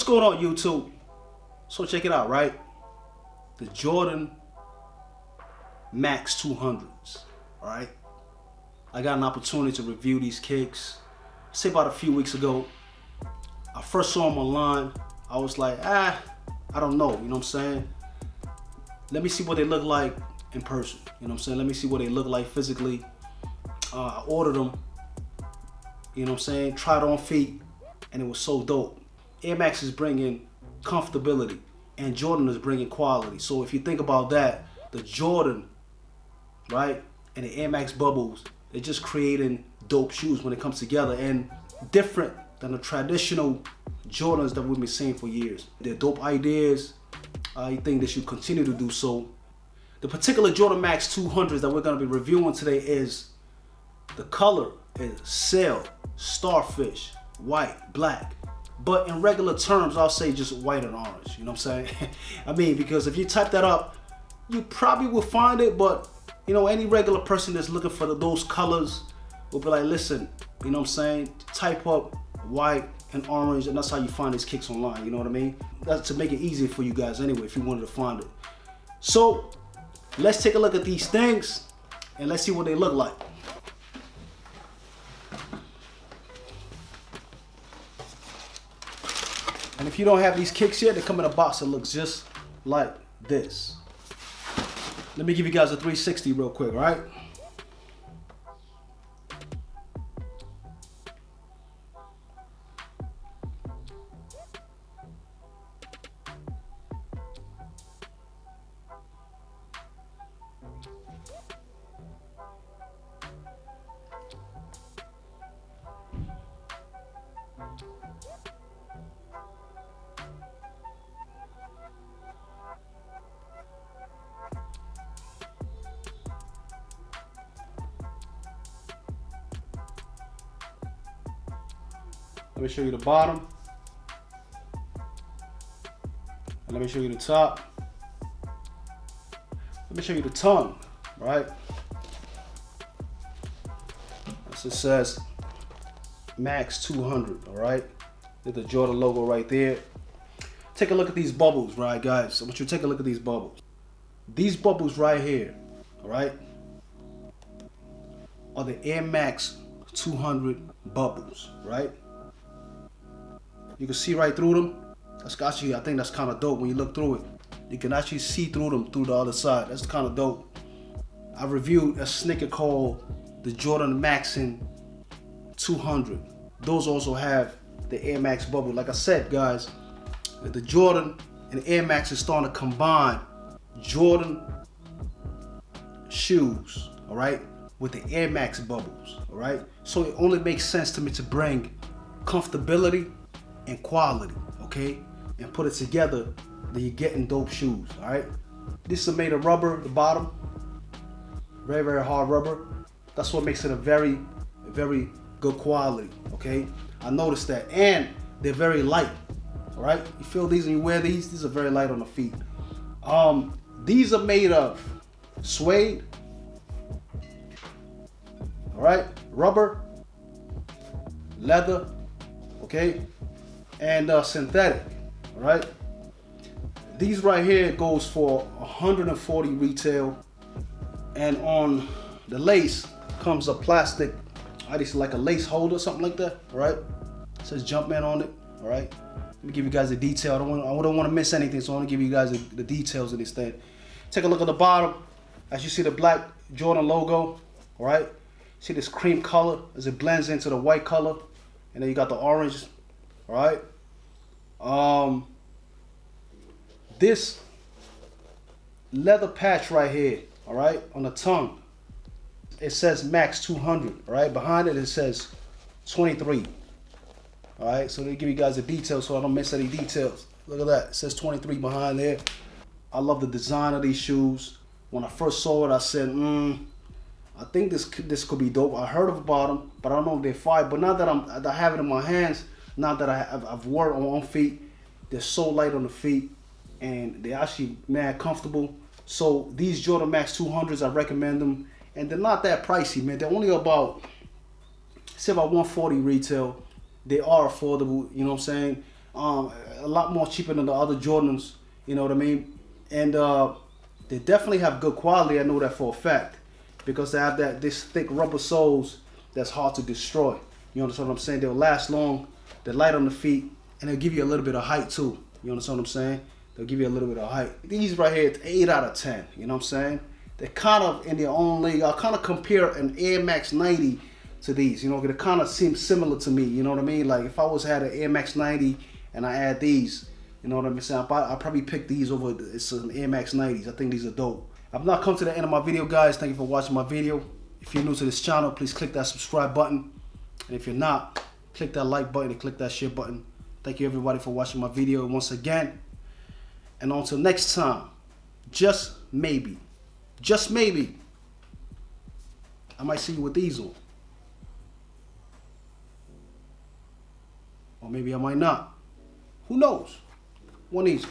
going on, YouTube? So check it out, right? The Jordan Max 200s, all right? I got an opportunity to review these kicks, say about a few weeks ago. I first saw them online. I was like, I don't know, you know what I'm saying? Let me see what they look like in person, you know what I'm saying? Let me see what they look like physically. I ordered them, you know what I'm saying? Tried on feet, and it was so dope. Air Max is bringing comfortability, and Jordan is bringing quality. So if you think about that, the Jordan, right, and the Air Max bubbles, they're just creating dope shoes when it comes together, and different than the traditional Jordans that we've been seeing for years. They're dope ideas. I think they should continue to do so. The particular Jordan Max 200s that we're going to be reviewing today is, the color is sail, starfish, white, black. But in regular terms, I'll say just white and orange. You know what I'm saying? I mean, because if you type that up, you probably will find it. But, you know, any regular person that's looking for those colors will be like, listen, you know what I'm saying? Type up white and orange, and that's how you find these kicks online. You know what I mean? That's to make it easier for you guys anyway, if you wanted to find it. So, let's take a look at these things, and let's see what they look like. And if you don't have these kicks yet, they come in a box that looks just like this. Let me give you guys a 360 real quick, all right? Let me show you the bottom. And let me show you the top. Let me show you the tongue, right? As it says Max 200, all right? There's the Jordan logo right there. Take a look at these bubbles, right, guys? I want you to take a look at these bubbles. These bubbles right here, all right, are the Air Max 200 bubbles, right? You can see right through them. That's actually, I think that's kind of dope when you look through it. You can actually see through them through the other side. That's kind of dope. I reviewed a sneaker called the Jordan Maxin 200. Those also have the Air Max bubble. Like I said, guys, the Jordan and the Air Max is starting to combine Jordan shoes, all right, with the Air Max bubbles, all right? So it only makes sense to me to bring comfortability and quality, okay, and put it together, then you're getting dope shoes. All right, this is made of rubber, the bottom, very, very hard rubber. That's what makes it a very, very good quality. Okay, I noticed that. And they're very light. All right, you feel these when you wear these are very light on the feet. These are made of suede, all right, rubber, leather, okay, and synthetic, all right? These right here goes for 140 retail, and on the lace comes a plastic, I just like a lace holder, something like that, all right? It says Jumpman on it, all right? Let me give you guys the detail. I don't want to miss anything, so I want to give you guys the details of this thing. Take a look at the bottom. As you see the black Jordan logo, all right? See this cream color as it blends into the white color, and then you got the orange. All right. This leather patch right here, all right, on the tongue, it says Max 200. All right. Behind it, it says 23. All right. So they give you guys the details, so I don't miss any details. Look at that. It says 23 behind there. I love the design of these shoes. When I first saw it, I said, I think this could be dope. I heard about them, but I don't know if they're fire. But now that I have it in my hands, now that I've worn on my own feet, they're so light on the feet, and they're actually mad comfortable. So these Jordan Max 200s, I recommend them, and they're not that pricey, man. They're only about, say about 140 retail. They are affordable, you know what I'm saying? a lot more cheaper than the other Jordans. You know what I mean? And they definitely have good quality. I know that for a fact because they have this thick rubber soles that's hard to destroy. You understand what I'm saying? They'll last long. They're light on the feet, and they'll give you a little bit of height too. You understand what I'm saying? They'll give you a little bit of height. These right here, it's 8 out of 10. You know what I'm saying? They're kind of in their own league. I'll kind of compare an Air Max 90 to these. You know, they kind of seem similar to me. You know what I mean? Like if I had an Air Max 90 and I add these, you know what I'm saying? I'll probably pick these over some Air Max 90s. I think these are dope. I've now come to the end of my video, guys. Thank you for watching my video. If you're new to this channel, please click that subscribe button. And if you're not, click that like button and click that share button. Thank you everybody for watching my video once again. And until next time, just maybe, I might see you with these on. Or maybe I might not. Who knows? One easy.